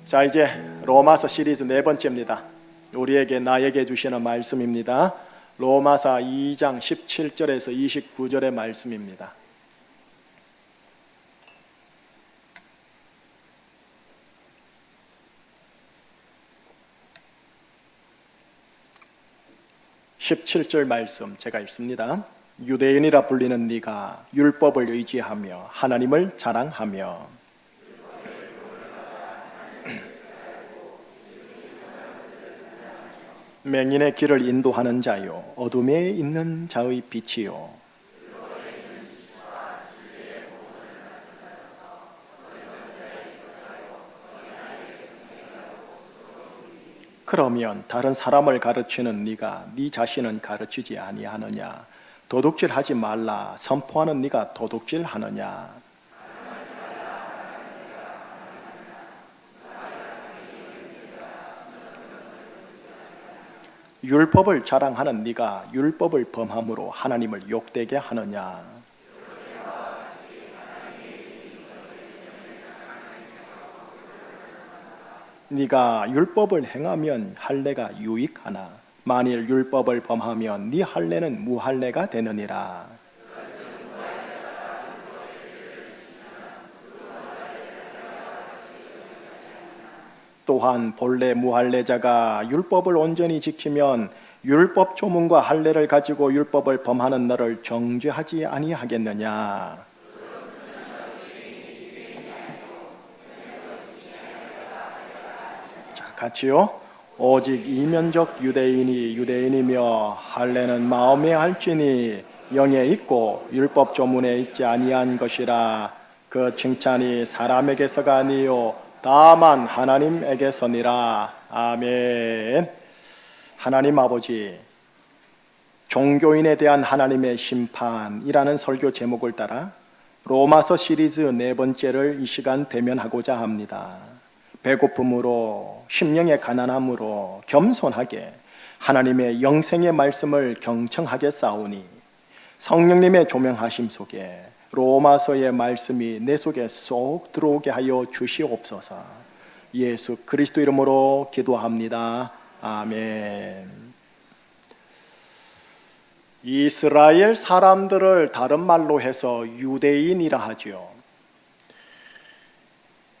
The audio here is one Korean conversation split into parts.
자, 이제 로마서 시리즈 네 번째입니다. 우리에게 나에게 주시는 말씀입니다. 로마서 2장 17절에서 29절의 말씀입니다. (17절) 말씀 제가 읽습니다. 유대인이라 불리는 네가 율법을 의지하며 하나님을 자랑하며 맹인의 길을 인도하는 자요 어둠에 있는 자의 빛이요 그러면 다른 사람을 가르치는 네가 네 자신은 가르치지 아니하느냐? 도둑질하지 말라 선포하는 네가 도둑질하느냐? 율법을 자랑하는 네가 율법을 범함으로 하나님을 욕되게 하느냐? 네가 율법을 행하면 할례가 유익하나 만일 율법을 범하면 네 할례는 무할례가 되느니라. 또한 본래 무할례자가 율법을 온전히 지키면 율법 조문과 할례를 가지고 율법을 범하는 너를 정죄하지 아니하겠느냐? 자, 같이요. 오직 이면적 유대인이 유대인이며 할례는 마음에 할지니 영에 있고 율법 조문에 있지 아니한 것이라. 그 칭찬이 사람에게서가 아니요 다만 하나님에게서니라. 아멘. 하나님 아버지, 종교인에 대한 하나님의 심판이라는 설교 제목을 따라 로마서 시리즈 네 번째를 이 시간 대면하고자 합니다. 배고픔으로, 심령의 가난함으로 겸손하게 하나님의 영생의 말씀을 경청하게 싸우니 성령님의 조명하심 속에 로마서의 말씀이 내 속에 쏙 들어오게 하여 주시옵소서. 예수 그리스도 이름으로 기도합니다. 아멘. 이스라엘 사람들을 다른 말로 해서 유대인이라 하죠.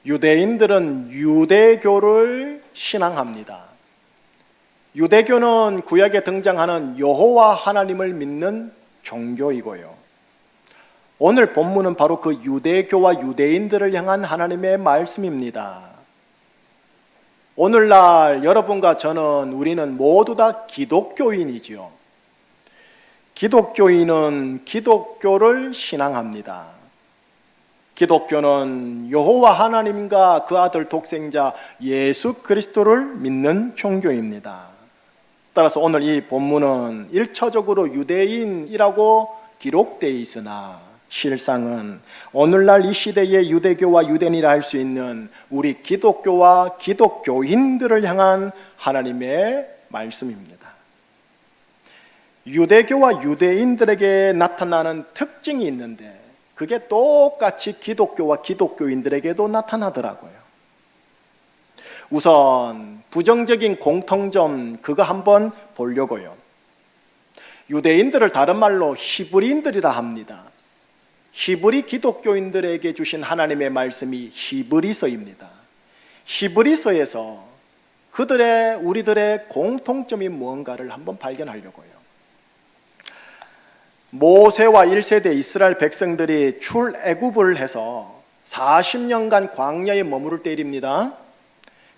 유대인들은 유대교를 신앙합니다. 유대교는 구약에 등장하는 여호와 하나님을 믿는 종교이고요. 오늘 본문은 바로 그 유대교와 유대인들을 향한 하나님의 말씀입니다. 오늘날 여러분과 저는 우리는 모두 다 기독교인이지요. 기독교인은 기독교를 신앙합니다. 기독교는 여호와 하나님과 그 아들 독생자 예수 그리스도를 믿는 종교입니다. 따라서 오늘 이 본문은 1차적으로 유대인이라고 기록되어 있으나 실상은 오늘날 이 시대의 유대교와 유대인이라 할 수 있는 우리 기독교와 기독교인들을 향한 하나님의 말씀입니다. 유대교와 유대인들에게 나타나는 특징이 있는데 그게 똑같이 기독교와 기독교인들에게도 나타나더라고요. 우선 부정적인 공통점 그거 한번 보려고요. 유대인들을 다른 말로 히브리인들이라 합니다. 히브리 기독교인들에게 주신 하나님의 말씀이 히브리서입니다. 히브리서에서 우리들의 공통점이 무언가를 한번 발견하려고요. 모세와 1세대 이스라엘 백성들이 출애굽을 해서 40년간 광야에 머무를 때입니다.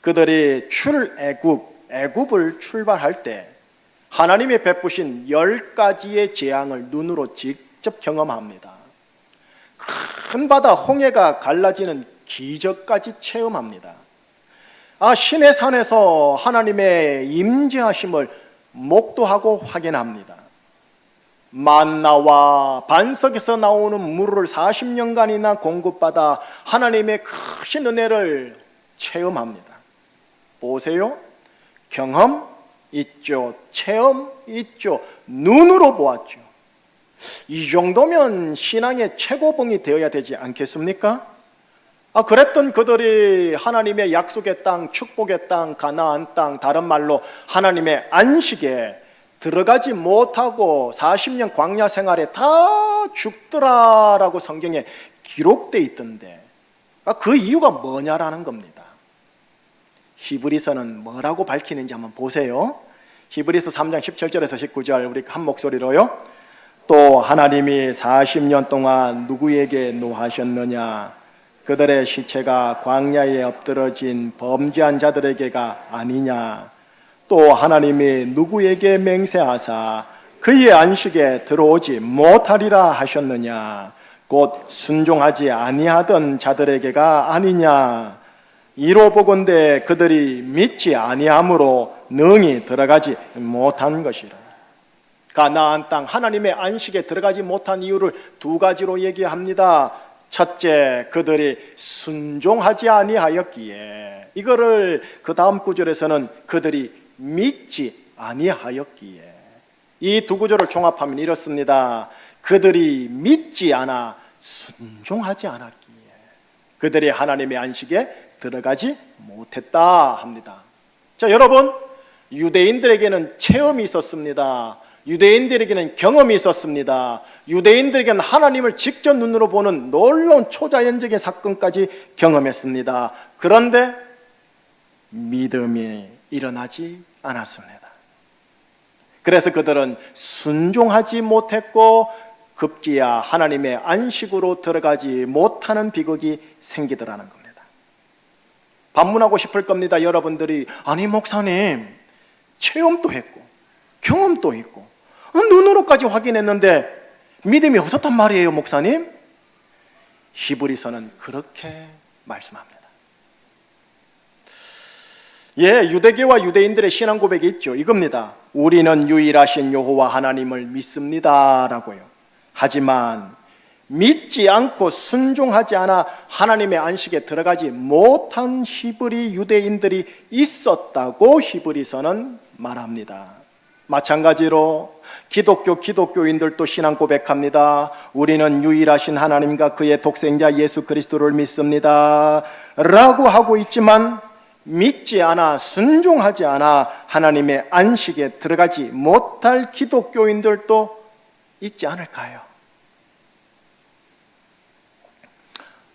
그들이 애굽을 출발할 때 하나님이 베푸신 10가지의 재앙을 눈으로 직접 경험합니다. 큰 바다 홍해가 갈라지는 기적까지 체험합니다. 시내 산에서 하나님의 임재하심을 목도하고 확인합니다. 만나와 반석에서 나오는 물을 40년간이나 공급받아 하나님의 크신 은혜를 체험합니다. 보세요. 경험 있죠. 체험 있죠. 눈으로 보았죠. 이 정도면 신앙의 최고봉이 되어야 되지 않겠습니까? 그랬던 그들이 하나님의 약속의 땅, 축복의 땅, 가나안 땅, 다른 말로 하나님의 안식에 들어가지 못하고 40년 광야 생활에 다 죽더라라고 성경에 기록되어 있던데, 그 이유가 뭐냐라는 겁니다. 히브리서는 뭐라고 밝히는지 한번 보세요. 히브리서 3장 17절에서 19절 우리 한 목소리로요. 또 하나님이 40년 동안 누구에게 노하셨느냐? 그들의 시체가 광야에 엎드러진 범죄한 자들에게가 아니냐? 또 하나님이 누구에게 맹세하사 그의 안식에 들어오지 못하리라 하셨느냐? 곧 순종하지 아니하던 자들에게가 아니냐? 이로 보건대 그들이 믿지 아니함으로 능히 들어가지 못한 것이라. 가나안 땅 하나님의 안식에 들어가지 못한 이유를 두 가지로 얘기합니다. 첫째, 그들이 순종하지 아니하였기에. 이거를 그 다음 구절에서는 그들이 믿지 아니하였기에. 이 두 구절을 종합하면 이렇습니다. 그들이 믿지 않아 순종하지 않았기에 그들이 하나님의 안식에 들어가지 못했다 합니다. 자, 여러분, 유대인들에게는 체험이 있었습니다. 유대인들에게는 경험이 있었습니다. 유대인들에게는 하나님을 직접 눈으로 보는 놀라운 초자연적인 사건까지 경험했습니다. 그런데 믿음이 일어나지 않았습니다. 그래서 그들은 순종하지 못했고 급기야 하나님의 안식으로 들어가지 못하는 비극이 생기더라는 겁니다. 반문하고 싶을 겁니다. 여러분들이, 아니 목사님, 체험도 했고 경험도 있고 눈으로까지 확인했는데 믿음이 없었단 말이에요, 목사님? 히브리서는 그렇게 말씀합니다. 유대교와 유대인들의 신앙 고백이 있죠. 이겁니다. 우리는 유일하신 여호와 하나님을 믿습니다 라고요. 하지만 믿지 않고 순종하지 않아 하나님의 안식에 들어가지 못한 히브리 유대인들이 있었다고 히브리서는 말합니다. 마찬가지로 기독교인들도 신앙 고백합니다. 우리는 유일하신 하나님과 그의 독생자 예수 그리스도를 믿습니다 라고 하고 있지만 믿지 않아 순종하지 않아 하나님의 안식에 들어가지 못할 기독교인들도 있지 않을까요?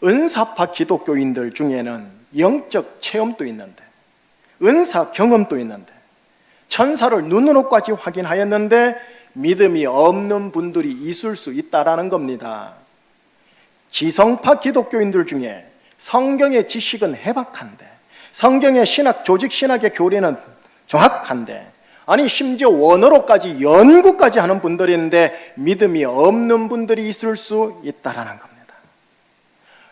은사파 기독교인들 중에는 영적 체험도 있는데, 은사 경험도 있는데, 천사를 눈으로까지 확인하였는데 믿음이 없는 분들이 있을 수 있다라는 겁니다. 지성파 기독교인들 중에 성경의 지식은 해박한데, 성경의 신학, 조직 신학의 교리는 정확한데, 아니 심지어 원어로까지 연구까지 하는 분들이 있는데 믿음이 없는 분들이 있을 수 있다라는 겁니다.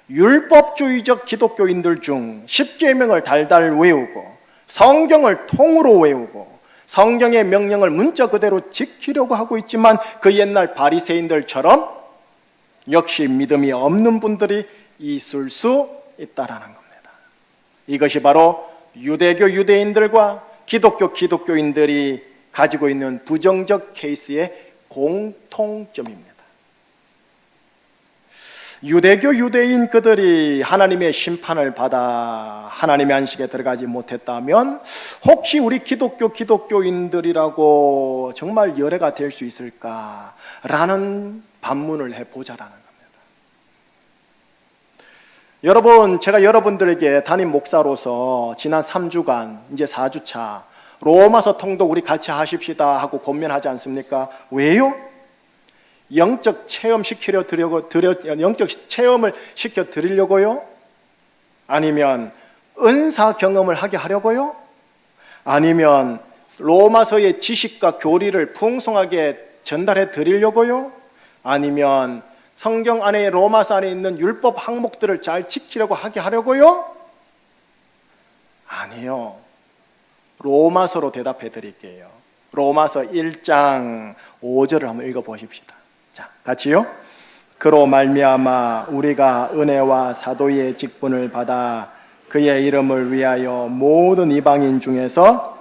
율법주의적 기독교인들 중 십계명을 달달 외우고 성경을 통으로 외우고 성경의 명령을 문자 그대로 지키려고 하고 있지만 그 옛날 바리새인들처럼 역시 믿음이 없는 분들이 있을 수 있다라는 겁니다. 이것이 바로 유대교 유대인들과 기독교인들이 가지고 있는 부정적 케이스의 공통점입니다. 유대교 유대인 그들이 하나님의 심판을 받아 하나님의 안식에 들어가지 못했다면 혹시 우리 기독교인들이라고 정말 열애가 될 수 있을까라는 반문을 해보자라는 겁니다. 여러분, 제가 여러분들에게 담임 목사로서 지난 3주간 이제 4주차 로마서 통독 우리 같이 하십시다 하고 권면하지 않습니까? 왜요? 영적 체험을 시켜 드리려고요? 아니면 은사 경험을 하게 하려고요? 아니면 로마서의 지식과 교리를 풍성하게 전달해 드리려고요? 아니면 성경 안에 로마서 안에 있는 율법 항목들을 잘 지키려고 하게 하려고요? 아니요. 로마서로 대답해 드릴게요. 로마서 1장 5절을 한번 읽어 보십시다. 자, 같이요. 그로 말미암아 우리가 은혜와 사도의 직분을 받아 그의 이름을 위하여 모든 이방인 중에서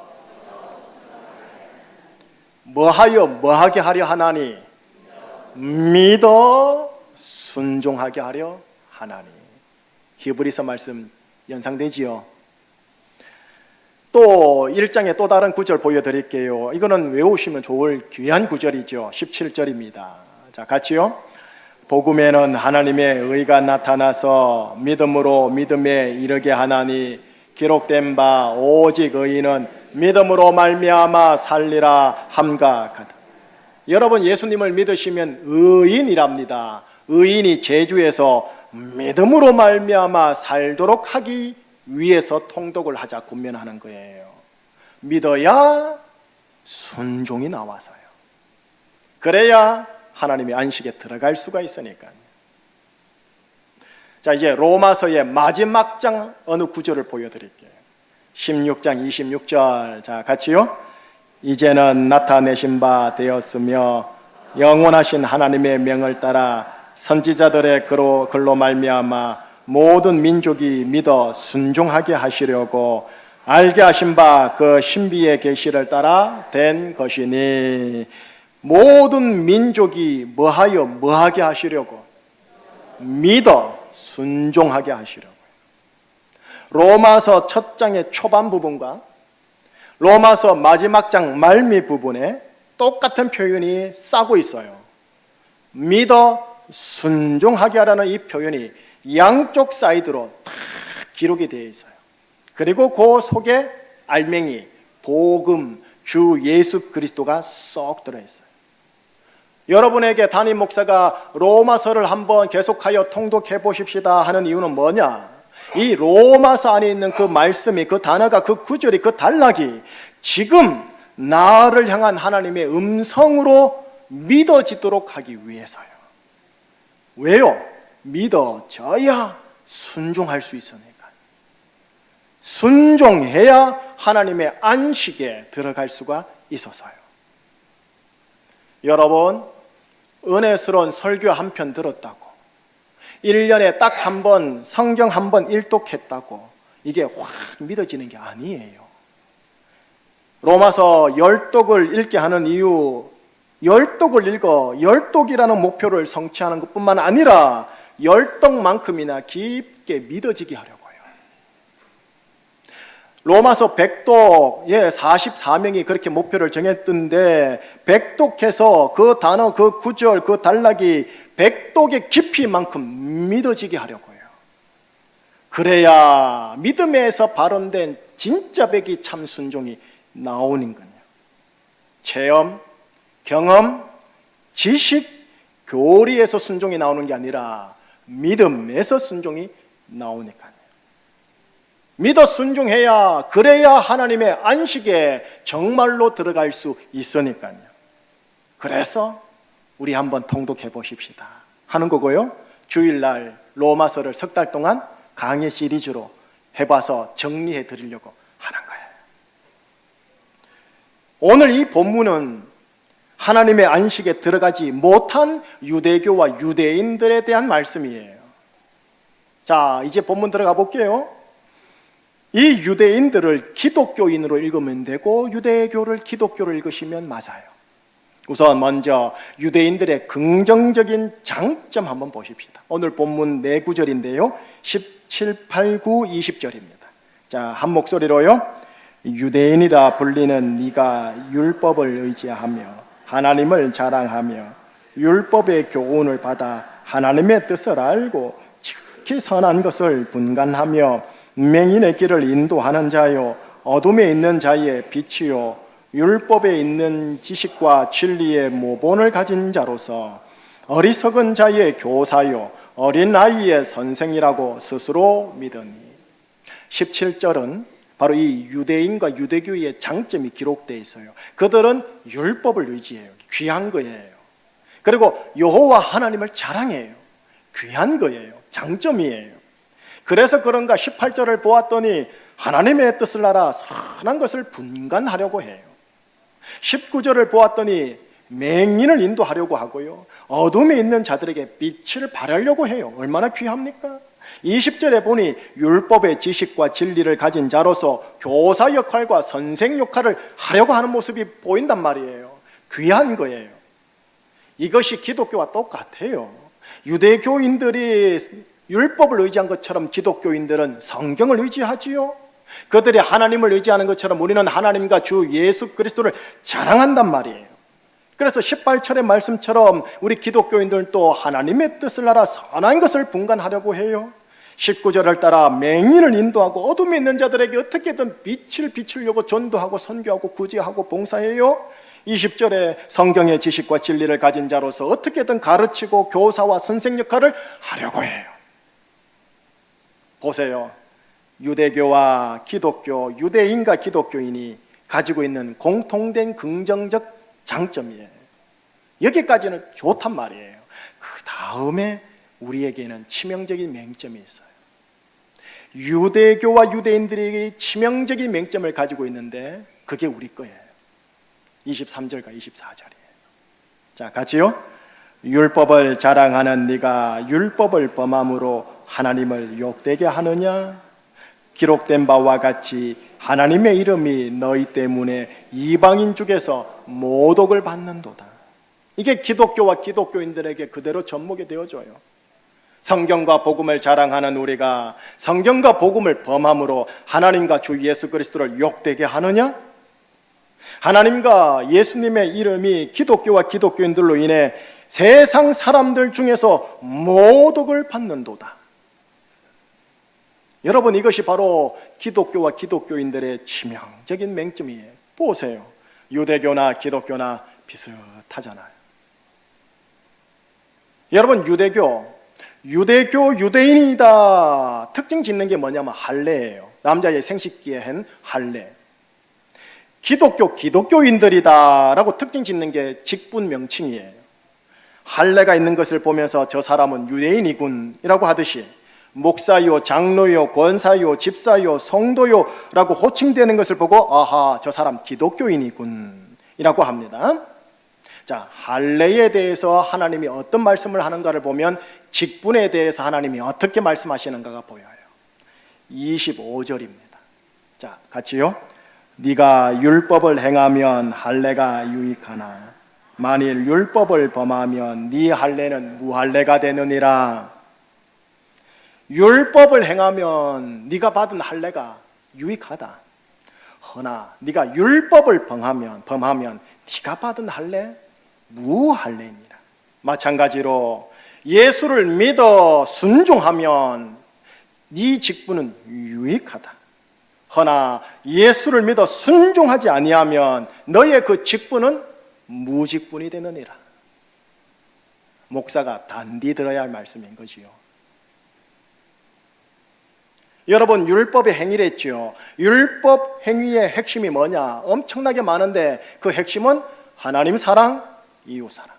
뭐하게 하려 하나니? 믿어 순종하게 하려 하나니. 히브리서 말씀 연상되지요. 또 1장의 또 다른 구절 보여드릴게요. 이거는 외우시면 좋을 귀한 구절이죠. 17절입니다. 자, 같이요. 복음에는 하나님의 의가 나타나서 믿음으로 믿음에 이르게 하나니 기록된 바 오직 의인은 믿음으로 말미암아 살리라 함과. 여러분, 예수님을 믿으시면 의인이랍니다. 의인이 제주에서 믿음으로 말미암아 살도록 하기 위해서 통독을 하자 권면하는 거예요. 믿어야 순종이 나와서요. 그래야 하나님의 안식에 들어갈 수가 있으니까요. 자, 이제 로마서의 마지막 장 어느 구절을 보여드릴게요. 16장 26절. 자, 같이요. 이제는 나타내신 바 되었으며 영원하신 하나님의 명을 따라 선지자들의 글로 말미암아 모든 민족이 믿어 순종하게 하시려고 알게 하신 바 그 신비의 계시를 따라 된 것이니. 모든 민족이 뭐하게 하시려고? 믿어 순종하게 하시려고. 로마서 첫 장의 초반 부분과 로마서 마지막 장 말미 부분에 똑같은 표현이 싸고 있어요. 믿어 순종하게 하라는 이 표현이 양쪽 사이드로 다 기록이 되어 있어요. 그리고 그 속에 알맹이, 복음, 주 예수 그리스도가 쏙 들어있어요. 여러분에게 담임 목사가 로마서를 한번 계속하여 통독해 보십시다 하는 이유는 뭐냐? 이 로마서 안에 있는 그 말씀이, 그 단어가, 그 구절이, 그 단락이 지금 나를 향한 하나님의 음성으로 믿어지도록 하기 위해서요. 왜요? 믿어져야 순종할 수 있으니까. 순종해야 하나님의 안식에 들어갈 수가 있어서요. 여러분, 은혜스러운 설교 한 편 들었다고, 1년에 딱 한 번 성경 한 번 일독했다고 이게 확 믿어지는 게 아니에요. 로마서 10독을 읽게 하는 이유, 10독을 읽어 10독이라는 목표를 성취하는 것뿐만 아니라 10독만큼이나 깊게 믿어지게 하려고요. 로마서 100독, 44명이 그렇게 목표를 정했던데 100독해서 그 단어, 그 구절, 그 단락이 100독의 깊이만큼 믿어지게 하려고요. 그래야 믿음에서 발원된 진짜 백이 참 순종이 나오는 거예요. 체험, 경험, 지식, 교리에서 순종이 나오는 게 아니라 믿음에서 순종이 나오니까요. 믿어 순종해야, 그래야 하나님의 안식에 정말로 들어갈 수 있으니까요. 그래서 우리 한번 통독해 보십시다 하는 거고요. 주일날 로마서를 석 달 동안 강의 시리즈로 해봐서 정리해 드리려고 하는 거예요. 오늘 이 본문은 하나님의 안식에 들어가지 못한 유대교와 유대인들에 대한 말씀이에요. 자, 이제 본문 들어가 볼게요. 이 유대인들을 기독교인으로 읽으면 되고 유대교를 기독교로 읽으시면 맞아요. 우선 먼저 유대인들의 긍정적인 장점 한번 보십시다. 오늘 본문 4구절인데요 17, 8, 9, 20절입니다. 자, 한 목소리로요. 유대인이라 불리는 네가 율법을 의지하며 하나님을 자랑하며 율법의 교훈을 받아 하나님의 뜻을 알고 지극히 선한 것을 분간하며 맹인의 길을 인도하는 자요 어둠에 있는 자의 빛이요 율법에 있는 지식과 진리의 모본을 가진 자로서 어리석은 자의 교사요 어린 아이의 선생이라고 스스로 믿으니. 17절은 바로 이 유대인과 유대교의 장점이 기록되어 있어요. 그들은 율법을 의지해요. 귀한 거예요. 그리고 여호와 하나님을 자랑해요. 귀한 거예요. 장점이에요. 그래서 그런가 18절을 보았더니 하나님의 뜻을 알아 선한 것을 분간하려고 해요. 19절을 보았더니 맹인을 인도하려고 하고요 어둠에 있는 자들에게 빛을 발하려고 해요. 얼마나 귀합니까? 20절에 보니 율법의 지식과 진리를 가진 자로서 교사 역할과 선생 역할을 하려고 하는 모습이 보인단 말이에요. 귀한 거예요. 이것이 기독교와 똑같아요. 유대교인들이 율법을 의지한 것처럼 기독교인들은 성경을 의지하지요. 그들이 하나님을 의지하는 것처럼 우리는 하나님과 주 예수 그리스도를 자랑한단 말이에요. 그래서 18절의 말씀처럼 우리 기독교인들도 하나님의 뜻을 알아 선한 것을 분간하려고 해요. 19절을 따라 맹인을 인도하고 어둠에 있는 자들에게 어떻게든 빛을 비추려고 전도하고 선교하고 구제하고 봉사해요. 20절에 성경의 지식과 진리를 가진 자로서 어떻게든 가르치고 교사와 선생 역할을 하려고 해요. 보세요. 유대교와 기독교, 유대인과 기독교인이 가지고 있는 공통된 긍정적 장점이에요. 여기까지는 좋단 말이에요. 그 다음에 우리에게는 치명적인 맹점이 있어요. 유대교와 유대인들에게 치명적인 맹점을 가지고 있는데 그게 우리 거예요. 23절과 24절이에요. 자, 같이요. 율법을 자랑하는 네가 율법을 범함으로 하나님을 욕되게 하느냐? 기록된 바와 같이 하나님의 이름이 너희 때문에 이방인 중에서 모독을 받는도다. 이게 기독교와 기독교인들에게 그대로 접목이 되어져요. 성경과 복음을 자랑하는 우리가 성경과 복음을 범함으로 하나님과 주 예수 그리스도를 욕되게 하느냐? 하나님과 예수님의 이름이 기독교와 기독교인들로 인해 세상 사람들 중에서 모독을 받는도다. 여러분, 이것이 바로 기독교와 기독교인들의 치명적인 맹점이에요. 보세요. 유대교나 기독교나 비슷하잖아요. 여러분, 유대인이다 특징 짓는 게 뭐냐면 할례예요. 남자의 생식기에 한 할례. 기독교인들이다 라고 특징 짓는 게 직분 명칭이에요. 할례가 있는 것을 보면서 저 사람은 유대인이군 이라고 하듯이 목사요, 장로요, 권사요, 집사요, 성도요 라고 호칭되는 것을 보고 아하, 저 사람 기독교인이군 이라고 합니다. 자, 할례에 대해서 하나님이 어떤 말씀을 하는가를 보면 직분에 대해서 하나님이 어떻게 말씀하시는가가 보여요. 25절입니다. 자, 같이요. 네가 율법을 행하면 할례가 유익하나 만일 율법을 범하면 네 할례는 무할례가 되느니라. 율법을 행하면 네가 받은 할례가 유익하다. 허나 네가 율법을 범하면 네가 받은 할례 무할례니라. 마찬가지로 예수를 믿어 순종하면 네 직분은 유익하다. 허나 예수를 믿어 순종하지 아니하면 너의 그 직분은 무직분이 되느니라. 목사가 단디 들어야 할 말씀인 거지요. 여러분, 율법의 행위랬죠. 율법 행위의 핵심이 뭐냐? 엄청나게 많은데 그 핵심은 하나님 사랑, 이웃 사랑.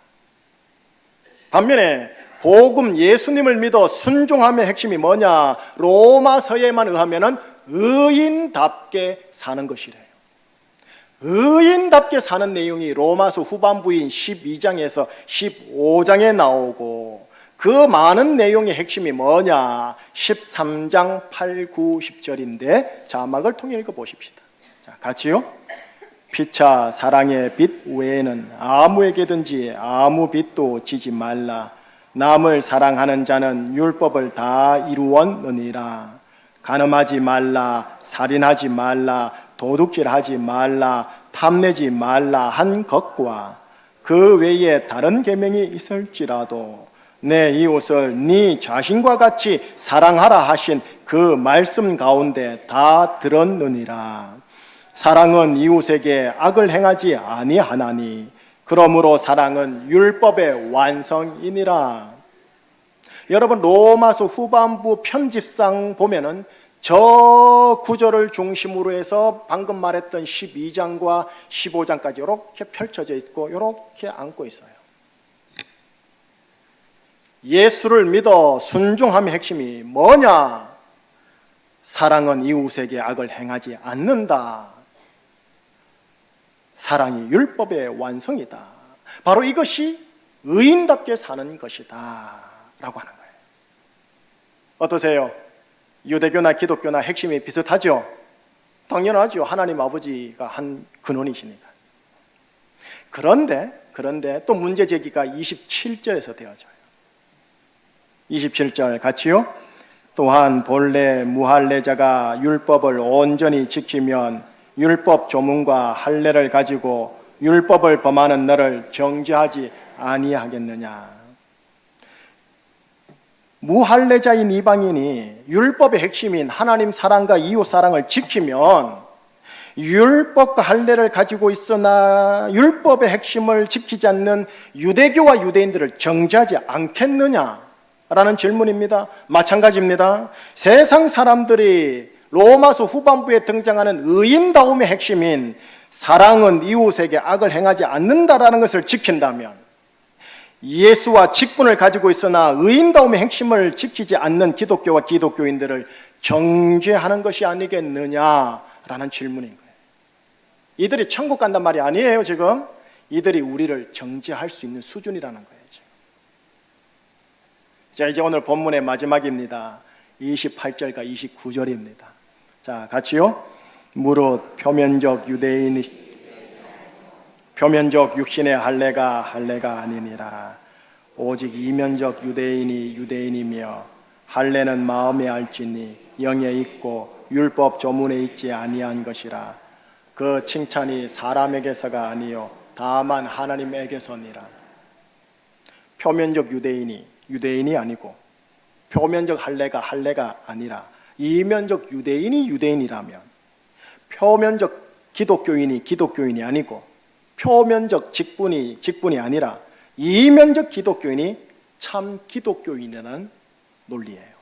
반면에 복음 예수님을 믿어 순종함의 핵심이 뭐냐? 로마서에만 의하면은 의인답게 사는 것이래요. 의인답게 사는 내용이 로마서 후반부인 12장에서 15장에 나오고 그 많은 내용의 핵심이 뭐냐? 13장 8, 9, 10절인데 자막을 통해 읽어보십시다. 자, 같이요. 피차 사랑의 빚 외에는 아무에게든지 아무 빚도 지지 말라. 남을 사랑하는 자는 율법을 다 이루었느니라. 간음하지 말라, 살인하지 말라, 도둑질하지 말라, 탐내지 말라 한 것과 그 외에 다른 계명이 있을지라도 내 이웃을 네 자신과 같이 사랑하라 하신 그 말씀 가운데 다 들었느니라. 사랑은 이웃에게 악을 행하지 아니하나니 그러므로 사랑은 율법의 완성이니라. 여러분, 로마서 후반부 편집상 보면은 저 구절을 중심으로 해서 방금 말했던 12장과 15장까지 이렇게 펼쳐져 있고 이렇게 안고 있어요. 예수를 믿어 순종함의 핵심이 뭐냐? 사랑은 이웃에게 악을 행하지 않는다. 사랑이 율법의 완성이다. 바로 이것이 의인답게 사는 것이다 라고 하는 거예요. 어떠세요? 유대교나 기독교나 핵심이 비슷하죠? 당연하죠. 하나님 아버지가 한 근원이시니까. 그런데 또 문제 제기가 27절에서 되어져요. 27절 같이요. 또한 본래 무할례자가 율법을 온전히 지키면 율법 조문과 할례를 가지고 율법을 범하는 너를 정죄하지 아니하겠느냐. 무할례자인 이방인이 율법의 핵심인 하나님 사랑과 이웃 사랑을 지키면 율법과 할례를 가지고 있으나 율법의 핵심을 지키지 않는 유대교와 유대인들을 정죄하지 않겠느냐라는 질문입니다. 마찬가지입니다. 세상 사람들이 로마서 후반부에 등장하는 의인다움의 핵심인 사랑은 이웃에게 악을 행하지 않는다라는 것을 지킨다면 예수와 직분을 가지고 있으나 의인다움의 핵심을 지키지 않는 기독교와 기독교인들을 정죄하는 것이 아니겠느냐라는 질문인 거예요. 이들이 천국 간단 말이 아니에요. 지금 이들이 우리를 정죄할 수 있는 수준이라는 거예요. 지금. 자, 이제 오늘 본문의 마지막입니다. 28절과 29절입니다. 자, 같이요. 무릇 표면적 육신의 할례가 아니니라. 오직 이면적 유대인이 유대인이며 할례는 마음에 알지니 영에 있고 율법 조문에 있지 아니한 것이라. 그 칭찬이 사람에게서가 아니요 다만 하나님에게서니라. 표면적 유대인이 유대인이 아니고 표면적 할례가 아니라 이면적 유대인이 유대인이라면 표면적 기독교인이 기독교인이 아니고 표면적 직분이 아니라 이면적 기독교인이 참 기독교인이라는 논리예요.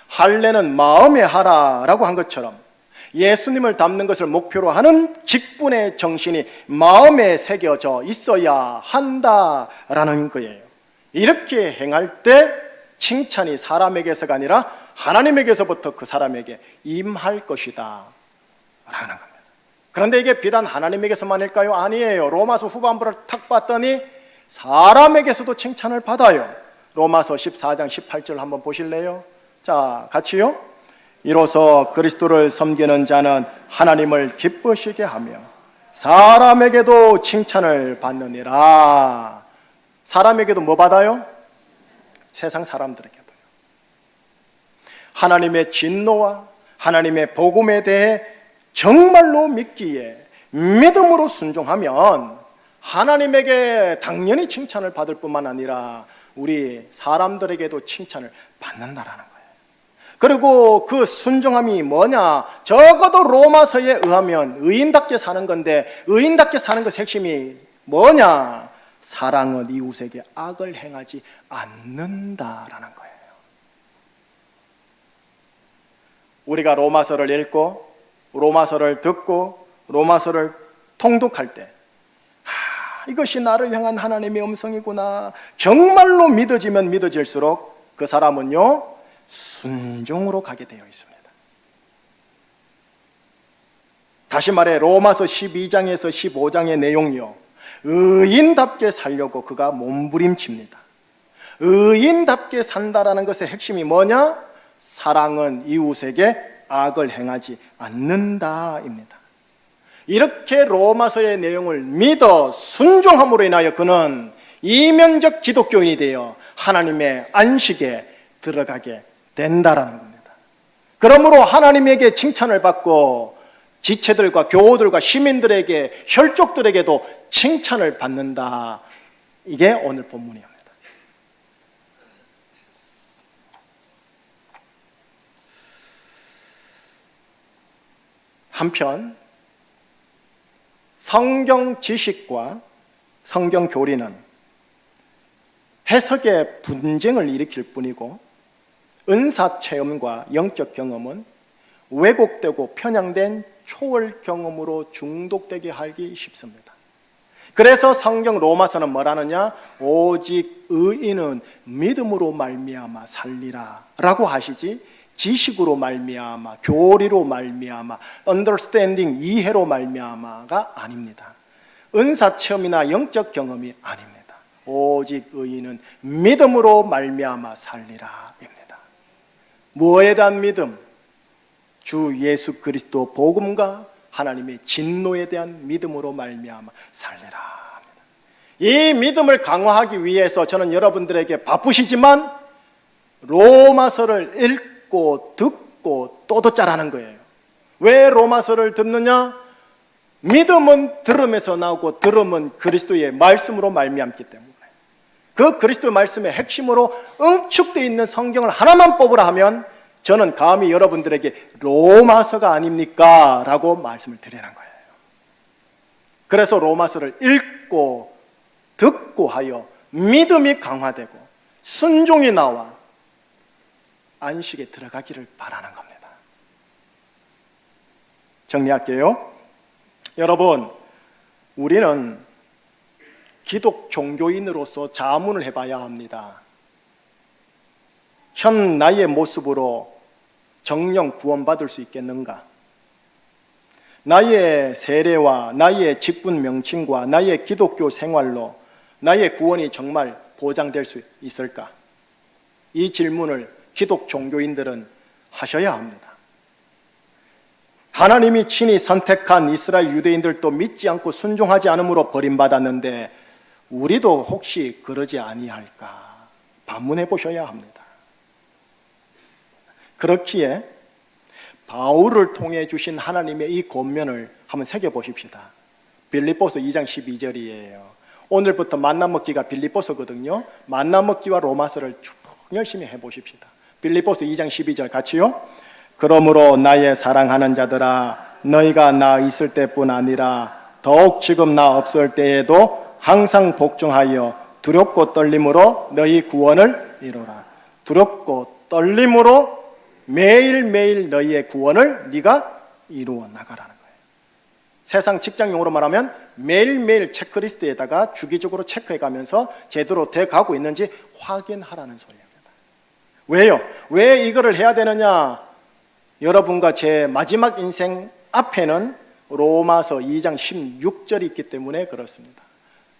할례는 마음에 하라라고 한 것처럼 예수님을 닮는 것을 목표로 하는 직분의 정신이 마음에 새겨져 있어야 한다라는 거예요. 이렇게 행할 때 칭찬이 사람에게서가 아니라 하나님에게서부터 그 사람에게 임할 것이다 라는 겁니다. 그런데 이게 비단 하나님에게서만일까요? 아니에요. 로마서 후반부를 탁 봤더니 사람에게서도 칭찬을 받아요. 로마서 14장 18절 한번 보실래요? 자, 같이요. 이로써 그리스도를 섬기는 자는 하나님을 기쁘시게 하며 사람에게도 칭찬을 받느니라. 사람에게도 뭐 받아요? 세상 사람들에게도요. 하나님의 진노와 하나님의 복음에 대해 정말로 믿기에 믿음으로 순종하면 하나님에게 당연히 칭찬을 받을 뿐만 아니라 우리 사람들에게도 칭찬을 받는다라는 거예요. 그리고 그 순종함이 뭐냐? 적어도 로마서에 의하면 의인답게 사는 건데 의인답게 사는 것 핵심이 뭐냐? 사랑은 이웃에게 악을 행하지 않는다라는 거예요. 우리가 로마서를 읽고 로마서를 듣고 로마서를 통독할 때 이것이 나를 향한 하나님의 음성이구나 정말로 믿어지면 믿어질수록 그 사람은요 순종으로 가게 되어 있습니다. 다시 말해 로마서 12장에서 15장의 내용이요 의인답게 살려고 그가 몸부림칩니다. 의인답게 산다라는 것의 핵심이 뭐냐? 사랑은 이웃에게 악을 행하지 않는다입니다. 이렇게 로마서의 내용을 믿어 순종함으로 인하여 그는 이면적 기독교인이 되어 하나님의 안식에 들어가게 된다라는 겁니다. 그러므로 하나님에게 칭찬을 받고 지체들과 교우들과 시민들에게 혈족들에게도 칭찬을 받는다. 이게 오늘 본문입니다. 한편 성경 지식과 성경 교리는 해석의 분쟁을 일으킬 뿐이고 은사 체험과 영적 경험은 왜곡되고 편향된 초월 경험으로 중독되게 하기 쉽습니다. 그래서 성경 로마서는 뭐라느냐? 오직 의인은 믿음으로 말미암아 살리라 라고 하시지 지식으로 말미암아 교리로 말미암아 understanding 이해로 말미암아가 아닙니다. 은사 체험이나 영적 경험이 아닙니다. 오직 의인은 믿음으로 말미암아 살리라입니다. 무엇에 대한 믿음? 주 예수 그리스도 복음과 하나님의 진노에 대한 믿음으로 말미암아 살리라 합니다. 이 믿음을 강화하기 위해서 저는 여러분들에게 바쁘시지만 로마서를 읽고 듣고 또 듣자라는 거예요. 왜 로마서를 듣느냐? 믿음은 들음에서 나오고 들음은 그리스도의 말씀으로 말미암기 때문에 그 그리스도의 말씀의 핵심으로 응축되어 있는 성경을 하나만 뽑으라 하면 저는 감히 여러분들에게 로마서가 아닙니까? 라고 말씀을 드리는 거예요. 그래서 로마서를 읽고 듣고 하여 믿음이 강화되고 순종이 나와 안식에 들어가기를 바라는 겁니다. 정리할게요. 여러분, 우리는 기독 종교인으로서 자문을 해봐야 합니다. 현 나의 모습으로 정령 구원받을 수 있겠는가? 나의 세례와 나의 직분 명칭과 나의 기독교 생활로 나의 구원이 정말 보장될 수 있을까? 이 질문을 기독 종교인들은 하셔야 합니다. 하나님이 친히 선택한 이스라엘 유대인들도 믿지 않고 순종하지 않으므로 버림받았는데 우리도 혹시 그러지 아니할까 반문해 보셔야 합니다. 그렇기에 바울을 통해 주신 하나님의 이 권면을 한번 새겨보십시다. 빌립보서 2장 12절이에요. 오늘부터 만나먹기가 빌립보서거든요. 만나먹기와 로마서를 쭉 열심히 해보십시다. 빌립보서 2장 12절 같이요. 그러므로 나의 사랑하는 자들아 너희가 나 있을 때뿐 아니라 더욱 지금 나 없을 때에도 항상 복종하여 두렵고 떨림으로 너희 구원을 이루라. 두렵고 떨림으로 매일매일 너희의 구원을 네가 이루어 나가라는 거예요. 세상 직장용어로 말하면 매일매일 체크리스트에다가 주기적으로 체크해가면서 제대로 돼가고 있는지 확인하라는 소리입니다. 왜요? 왜 이거를 해야 되느냐? 여러분과 제 마지막 인생 앞에는 로마서 2장 16절이 있기 때문에 그렇습니다.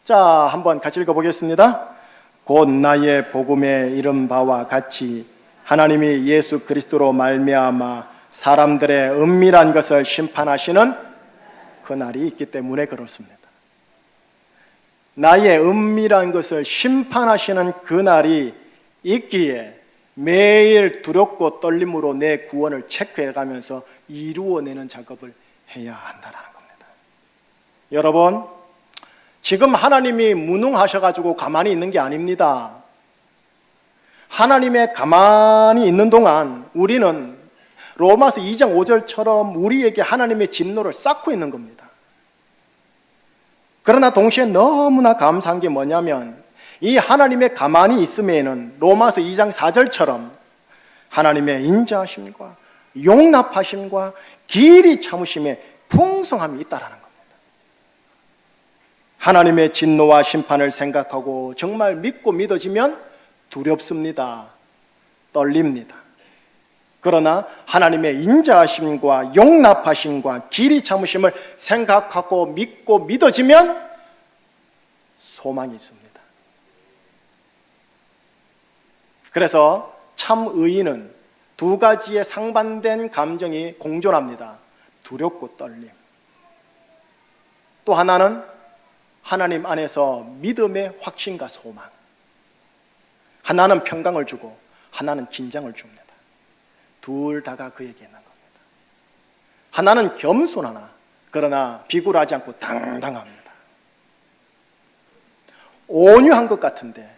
자, 한번 같이 읽어보겠습니다. 곧 나의 복음에 이른 바와 같이 하나님이 예수 그리스도로 말미암아 사람들의 은밀한 것을 심판하시는 그날이 있기 때문에 그렇습니다. 나의 은밀한 것을 심판하시는 그날이 있기에 매일 두렵고 떨림으로 내 구원을 체크해가면서 이루어내는 작업을 해야 한다는 겁니다. 여러분, 지금 하나님이 무능하셔가지고 가만히 있는 게 아닙니다. 하나님의 가만히 있는 동안 우리는 로마서 2장 5절처럼 우리에게 하나님의 진노를 쌓고 있는 겁니다. 그러나 동시에 너무나 감사한 게 뭐냐면 이 하나님의 가만히 있음에는 로마서 2장 4절처럼 하나님의 인자하심과 용납하심과 길이 참으심의 풍성함이 있다라는 겁니다. 하나님의 진노와 심판을 생각하고 정말 믿고 믿어지면 두렵습니다. 떨립니다. 그러나 하나님의 인자하심과 용납하심과 길이 참으심을 생각하고 믿고 믿어지면 소망이 있습니다. 그래서 참 의인은 두 가지의 상반된 감정이 공존합니다. 두렵고 떨림. 또 하나는 하나님 안에서 믿음의 확신과 소망. 하나는 평강을 주고 하나는 긴장을 줍니다. 둘 다가 그에게 있는 겁니다. 하나는 겸손하나 그러나 비굴하지 않고 당당합니다. 온유한 것 같은데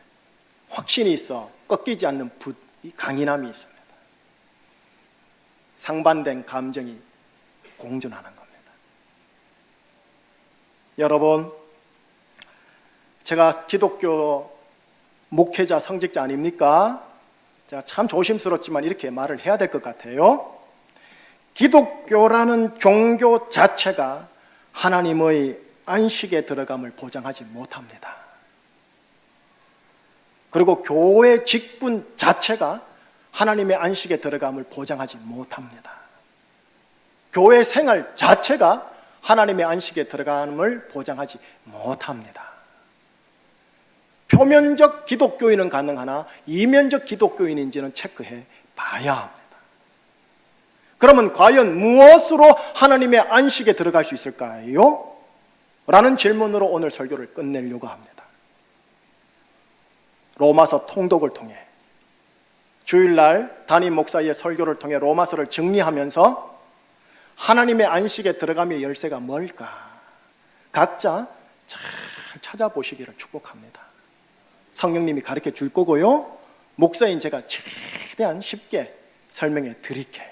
확신이 있어 꺾이지 않는 강인함이 있습니다. 상반된 감정이 공존하는 겁니다. 여러분, 제가 기독교 목회자, 성직자 아닙니까? 제가 참 조심스럽지만 이렇게 말을 해야 될 것 같아요. 기독교라는 종교 자체가 하나님의 안식에 들어감을 보장하지 못합니다. 그리고 교회 직분 자체가 하나님의 안식에 들어감을 보장하지 못합니다. 교회 생활 자체가 하나님의 안식에 들어감을 보장하지 못합니다. 표면적 기독교인은 가능하나 이면적 기독교인인지는 체크해 봐야 합니다. 그러면 과연 무엇으로 하나님의 안식에 들어갈 수 있을까요? 라는 질문으로 오늘 설교를 끝내려고 합니다. 로마서 통독을 통해, 주일날 담임 목사의 설교를 통해 로마서를 정리하면서 하나님의 안식에 들어가며 열쇠가 뭘까? 각자 잘 찾아보시기를 축복합니다. 성령님이 가르쳐 줄 거고요, 목사인 제가 최대한 쉽게 설명해 드릴게요.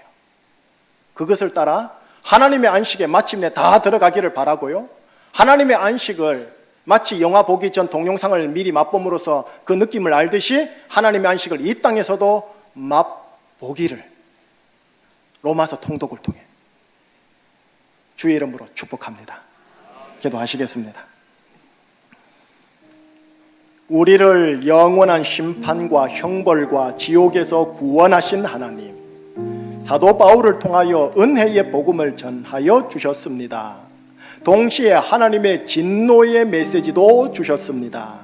그것을 따라 하나님의 안식에 마침내 다 들어가기를 바라고요, 하나님의 안식을 마치 영화 보기 전 동영상을 미리 맛봄으로써 그 느낌을 알듯이 하나님의 안식을 이 땅에서도 맛보기를 로마서 통독을 통해 주의 이름으로 축복합니다. 기도하시겠습니다. 우리를 영원한 심판과 형벌과 지옥에서 구원하신 하나님, 사도 바울을 통하여 은혜의 복음을 전하여 주셨습니다. 동시에 하나님의 진노의 메시지도 주셨습니다.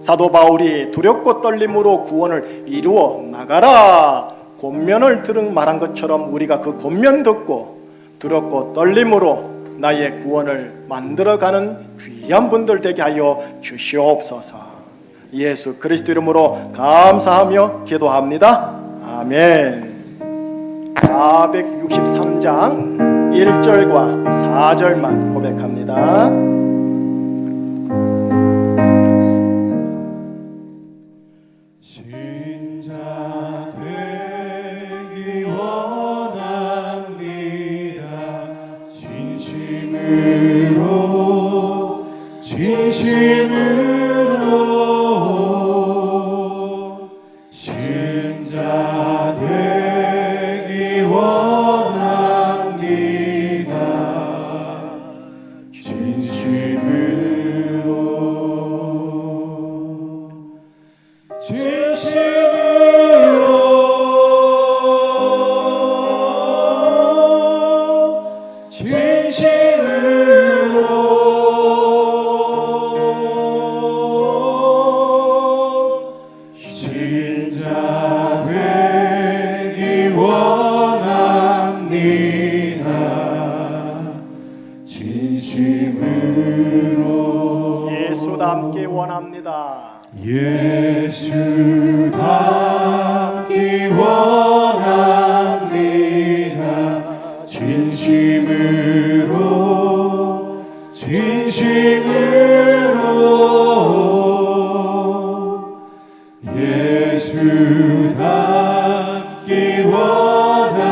사도 바울이 두렵고 떨림으로 구원을 이루어 나가라 권면을 들은 말한 것처럼 우리가 그 권면 듣고 두렵고 떨림으로 나의 구원을 만들어가는 귀한 분들 되게 하여 주시옵소서. 예수 그리스도 이름으로 감사하며 기도합니다. 아멘. 463장 1절과 4절만 고백합니다. 신자 되기 원합니다. 진심으로 신자 되기 원합니다. 신자 되기 원합니다. 진심으로 예수 닮기 원합니다. 예수 닮기 원합니다. 진심으로 예수 닮기 원합니다.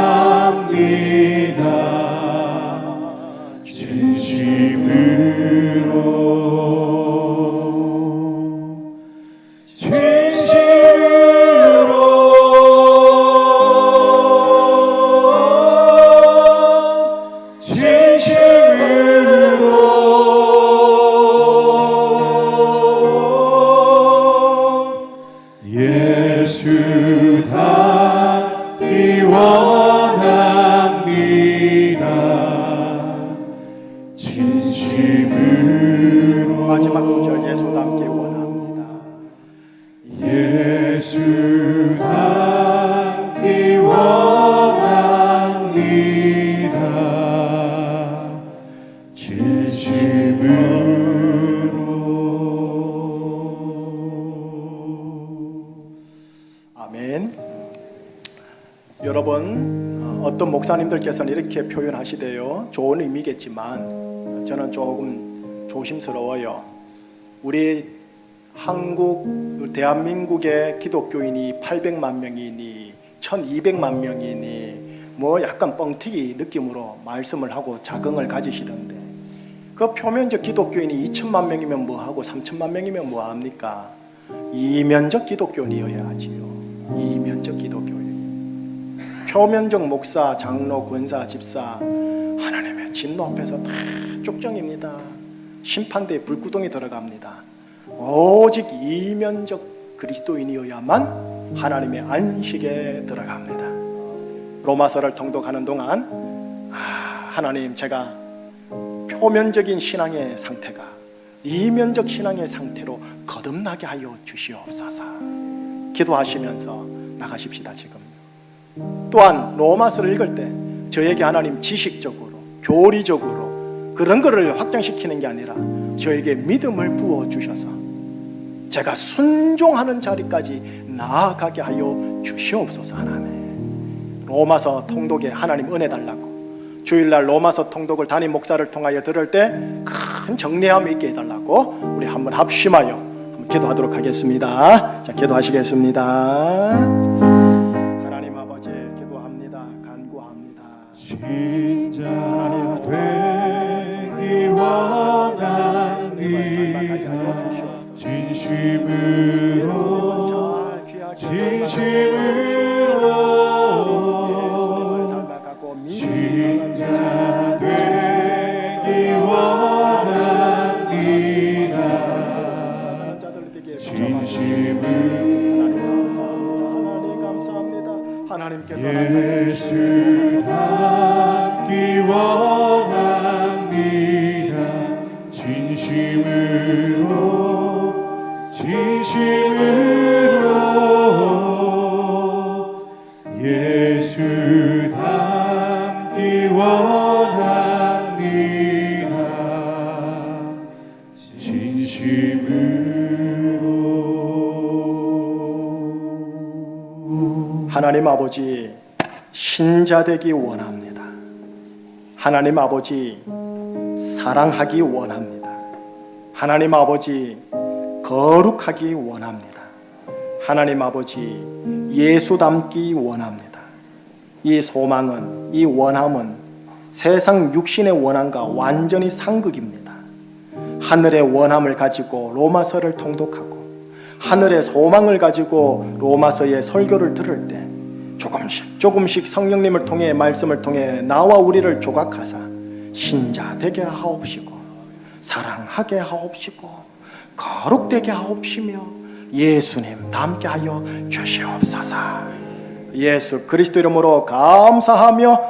예수 닮기 원합니다. 진심으로 마지막 구절 예수 닮기 원합니다. 예수 닮기 원합니다. 진심으로. 아멘. 여러분, 어떤 목사님들께서는 이렇게 표현하시대요. 좋은 의미겠지만 저는 조금 조심스러워요. 우리 한국, 대한민국의 기독교인이 800만 명이니 1200만 명이니 뭐 약간 뻥튀기 느낌으로 말씀을 하고 자긍을 가지시던데, 그 표면적 기독교인이 2천만 명이면 뭐하고 3천만 명이면 뭐합니까? 이면적 기독교인이어야지요. 이면적 기독교인. 표면적 목사, 장로, 권사, 집사, 하나님의 진노 앞에서 다 쪽정입니다. 심판대에 불구덩이 들어갑니다. 오직 이면적 그리스도인이어야만 하나님의 안식에 들어갑니다. 로마서를 통독하는 동안 하나님, 제가 표면적인 신앙의 상태가 이면적 신앙의 상태로 거듭나게 하여 주시옵소서. 기도하시면서 나가십시다. 지금 또한 로마서를 읽을 때 저에게 하나님 지식적으로, 교리적으로 그런 거를 확장시키는 게 아니라 저에게 믿음을 부어주셔서 제가 순종하는 자리까지 나아가게 하여 주시옵소서. 하나님, 로마서 통독에 하나님 은혜 달라고 주일날 로마서 통독을 담임 목사를 통하여 들을 때 큰 정리함이 있게 해달라고 우리 한번 합심하여 한번 기도하도록 하겠습니다. 자, 기도하시겠습니다. 하나님 아버지, 기도합니다. 간구합니다. 진짜 되기 원하니라. 진심으로 진짜 되기 원하니라. 진심으로 하나님께서 예수 닮기 원합니다. 진심으로 예수 닮기 원합니다. 진심으로. 하나님 아버지, 신자 되기 원합니다. 하나님 아버지, 사랑하기 원합니다. 하나님 아버지, 거룩하기 원합니다. 하나님 아버지, 예수 닮기 원합니다. 이 소망은, 이 원함은 세상 육신의 원함과 완전히 상극입니다. 하늘의 원함을 가지고 로마서를 통독하고 하늘의 소망을 가지고 로마서의 설교를 들을 때 조금씩 성령님을 통해 말씀을 통해 나와 우리를 조각하사 신자 되게 하옵시고 사랑하게 하옵시고 거룩되게 하옵시며 예수님 닮게 하여 주시옵소서. 예수 그리스도 이름으로 감사하며